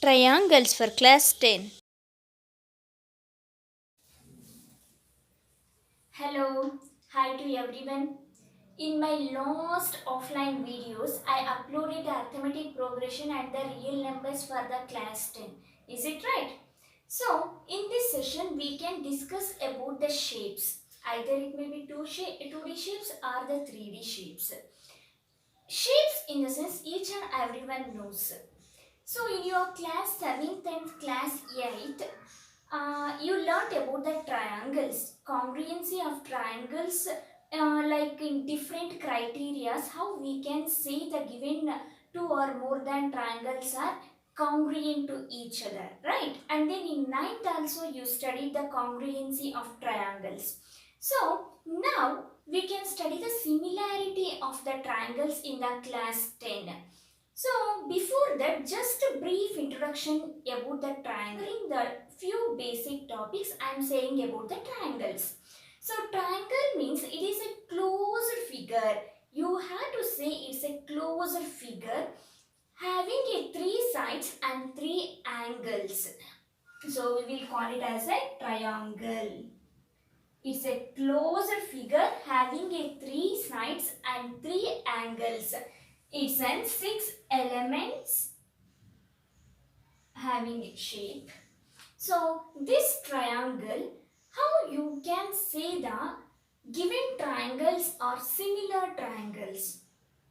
Triangles for class 10. Hello, hi to everyone. In my last offline videos, I uploaded the arithmetic progression and the real numbers for the class 10. Is it right? So, in this session, we can discuss about the shapes. Either it may be 2D shapes or the 3D shapes. Shapes in the sense each and everyone knows. So, in your class 7th and class 8th, you learnt about the triangles, congruency of triangles, like in different criterias, how we can say the given two or more than triangles are congruent to each other, right? And then in ninth also you studied the congruency of triangles. So now we can study the similarity of the triangles in the class 10. So before that, just a brief introduction about the triangle. In the few basic topics, I am saying about the triangles. So triangle means it is a closed figure. You have to say it's a closed figure having a three sides and three angles. So we will call it as a triangle. It's a closed figure having a three sides and three angles. It's an six elements having a shape. So this triangle, how you can say the given triangles are similar triangles.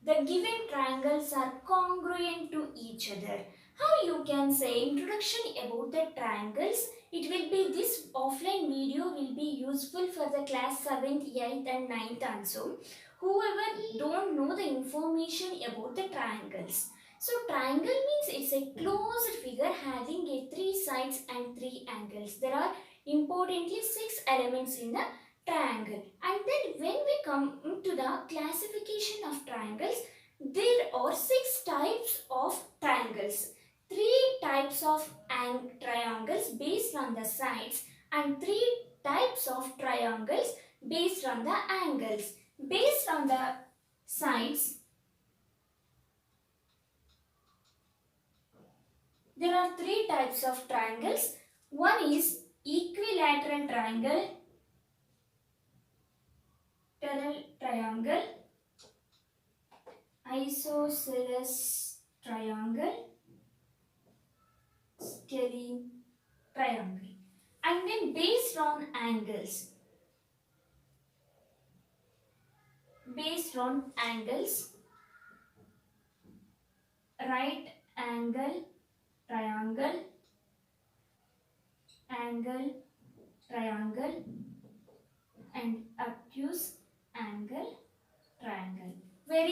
The given triangles are congruent to each other. How you can say introduction about the triangles. It will be this offline video will be useful for the class 7th, 8th and 9th also. Whoever don't know the information about the triangles. So triangle means it's a closed figure having a three sides and three angles. There are importantly six elements in the triangle. And then when we come to the classification of triangles, there are six types of triangles. Three types of triangles based on the sides and three types of triangles based on the angles. Based on the sides, there are three types of triangles. One is equilateral triangle, triangle, isosceles triangle, scalene triangle. And then based on angles, right angle triangle, angle triangle, and obtuse angle triangle. Very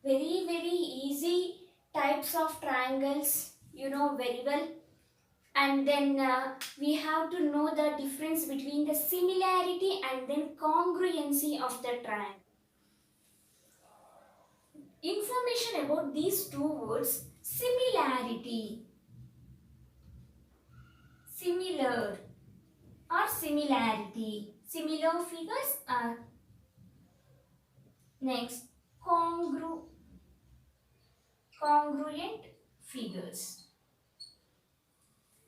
easy types of triangles, you know very well. And then we have to know the difference between the similarity and then congruency of the triangle. Information about these two words: similarity, similar or similarity. Similar figures are next congruent figures.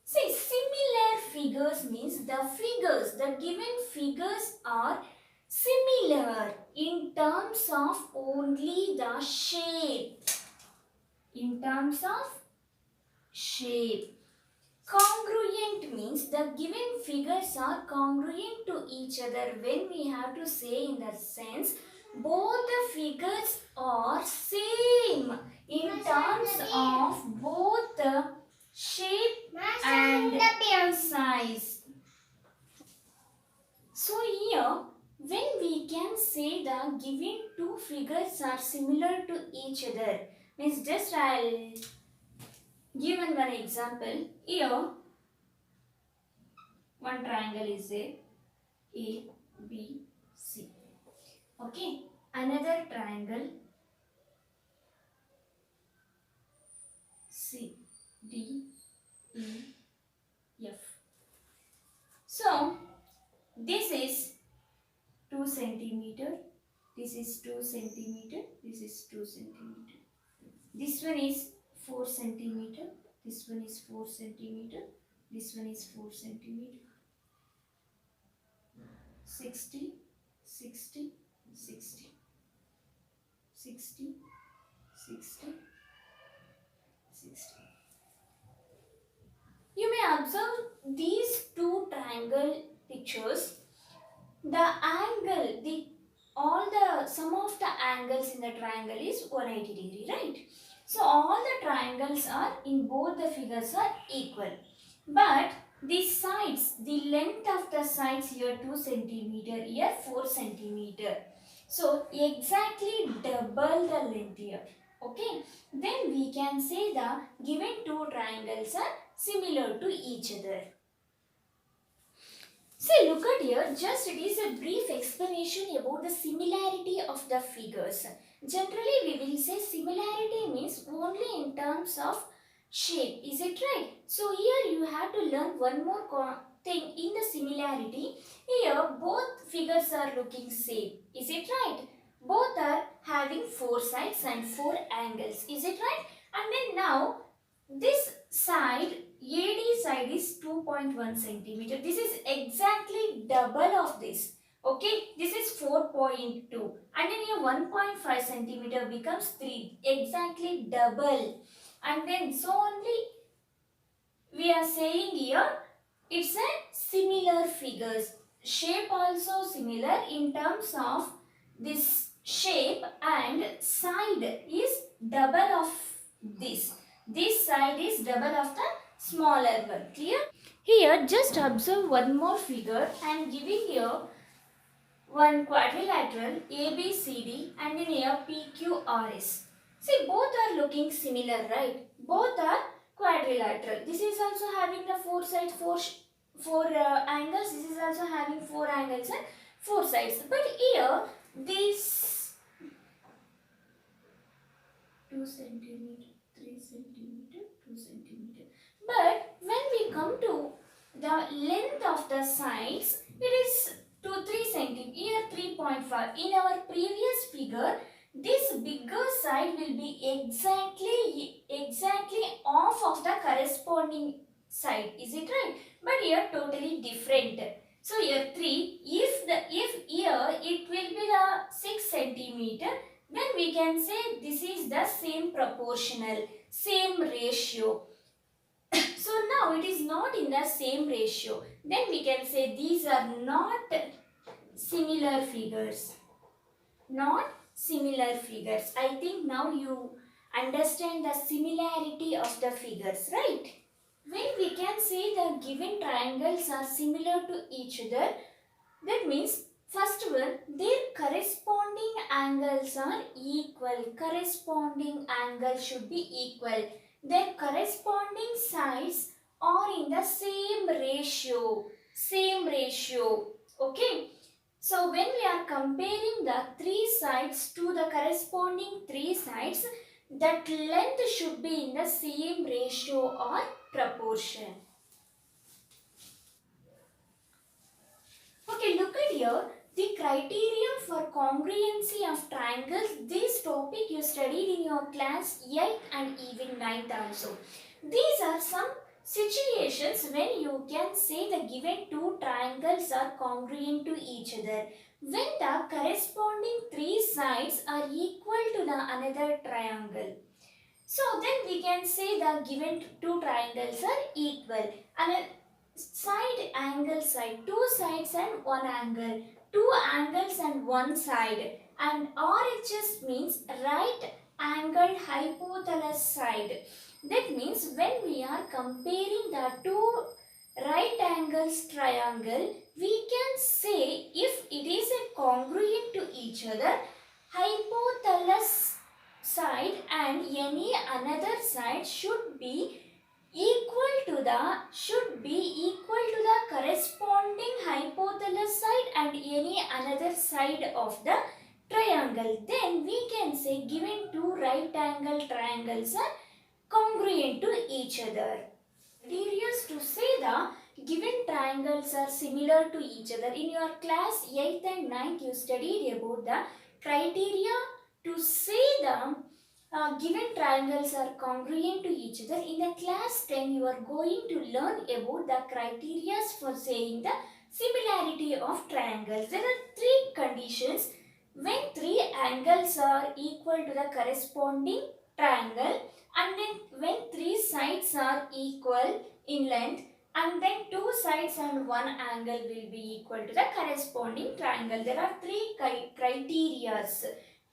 See, similar figures means the given figures are similar in terms of only the shape. In terms of shape. Congruent means the given figures are congruent to each other. When we have to say in the sense, both the figures are same in terms of both the shape and size. So here, when we can say the given two figures are similar to each other, means just I'll give one example. Here, one triangle is there, A, B, C. Okay, another triangle, C, D, E, F. So, this is 2 centimeter, this is 2 centimeter, this is 2 centimeter. This one is 4 centimeter, this one is 4 centimeter, this one is 4 centimeter, 60, 60, 60, 60, 60, 60. You may observe these two triangle pictures. The angle, all the sum of the angles in the triangle is 180 degree, right? So all the triangles are in both the figures are equal. But the sides, the length of the sides here 2 centimeter, here 4 centimeter. So exactly double the length here. Okay. Then we can say the given two triangles are similar to each other. See, look at here, just it is a brief explanation about the similarity of the figures. Generally, we will say similarity means only in terms of shape. Is it right? So, here you have to learn one more thing in the similarity. Here, both figures are looking same. Is it right? Both are having 4 sides and 4 angles. Is it right? And then now, this side, AD side is 2.1 centimeter. This is exactly double of this. Okay, this is 4.2 and then here 1.5 centimeter becomes 3. Exactly double. And then so only we are saying here it's a similar figures. Shape also similar in terms of this shape and side is double of this. This side is double of the smaller one. Clear? Here just observe one more figure. I am giving here one quadrilateral ABCD and in here PQRS. See, both are looking similar, right? Both are quadrilateral. This is also having the 4 sides, 4 angles. This is also having 4 angles and 4 sides. But here, this 2 centimeter, 3 centimeter, 2 centimeter. But when we come to the length of the sides, it is 3 centimeter, here 3.5. In our previous figure, this bigger side will be exactly half of the corresponding side. Is it right? But here totally different. So here 3. If here it will be the 6 centimeter, then we can say this is the same proportional, same ratio. So now it is not in the same ratio. Then we can say these are not similar figures. Not similar figures. I think now you understand the similarity of the figures, right? When we can say the given triangles are similar to each other, that means first one, their corresponding angles are equal. Corresponding angles should be equal. Their corresponding sides are in the same ratio. Same ratio. Okay. So when we are comparing the 3 sides to the corresponding 3 sides, that length should be in the same ratio or proportion. Okay, look at here. The criterion for congruency of triangles, this topic you studied in your class 8th and even 9th also. These are some situations when you can say the given two triangles are congruent to each other. When the corresponding 3 sides are equal to the another triangle. So then we can say the given two triangles are equal. And side angle side, 2 sides and 1 angle, 2 angles and 1 side, and RHS means right angled hypotenuse side. That means when we are comparing the two right angles triangle, we can say if it is a congruent to each other, hypotenuse side and any another side should be equal to the corresponding hypotenuse side and any another side of the triangle. Then we can say given two right angle triangles are congruent to each other. Criteria to say the given triangles are similar to each other. In your class 8th and 9th you studied about the criteria to say the given triangles are congruent to each other. In the class 10, you are going to learn about the criteria for saying the similarity of triangles. There are three conditions when three angles are equal to the corresponding triangle, and then when three sides are equal in length, and then two sides and one angle will be equal to the corresponding triangle. There are three criteria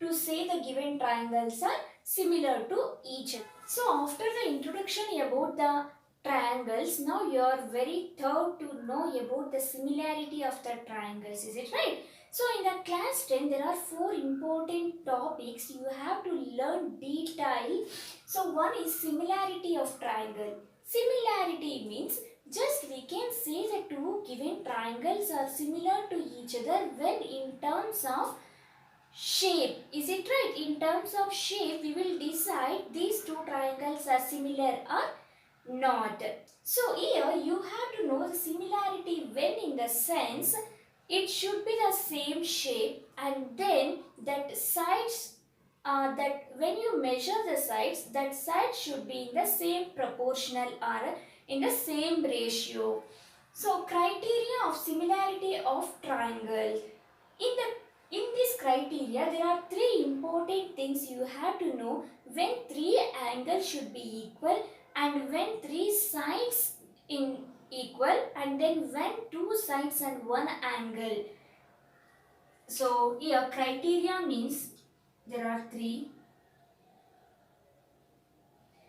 to say the given triangles are similar to each other. So after the introduction about the triangles, now you are very thorough to know about the similarity of the triangles. Is it right? So in the class 10, there are four important topics you have to learn detail. So one is similarity of triangle. Similarity means just we can say the two given triangles are similar to each other when in terms of shape. Is it right? In terms of shape, we will decide these two triangles are similar or not. So here you have to know the similarity when in the sense it should be the same shape, and then that sides that when you measure the sides, that side should be in the same proportional or in the same ratio. So criteria of similarity of triangle. In this criteria, there are three important things you have to know when three angles should be equal, and when three sides in equal, and then when two sides and one angle. So here criteria means there are three.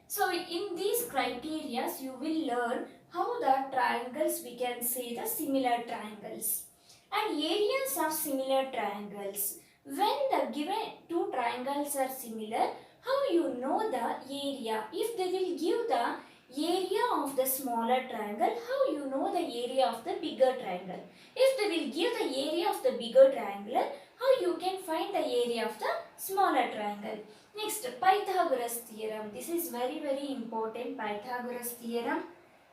So in these criteria, you will learn how the triangles, we can say the similar triangles, and areas of similar triangles. When the given two triangles are similar, how you know the area? If they will give the area of the smaller triangle, how you know the area of the bigger triangle? If they will give the area of the bigger triangle, how you can find the area of the smaller triangle? Next, Pythagoras theorem. This is very important, Pythagoras theorem,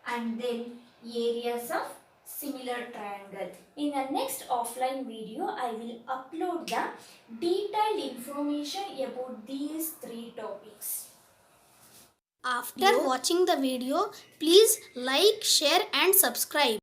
and then areas of similar triangle. In the next offline video, I will upload the detailed information about these three topics. After watching the video, please like, share and subscribe.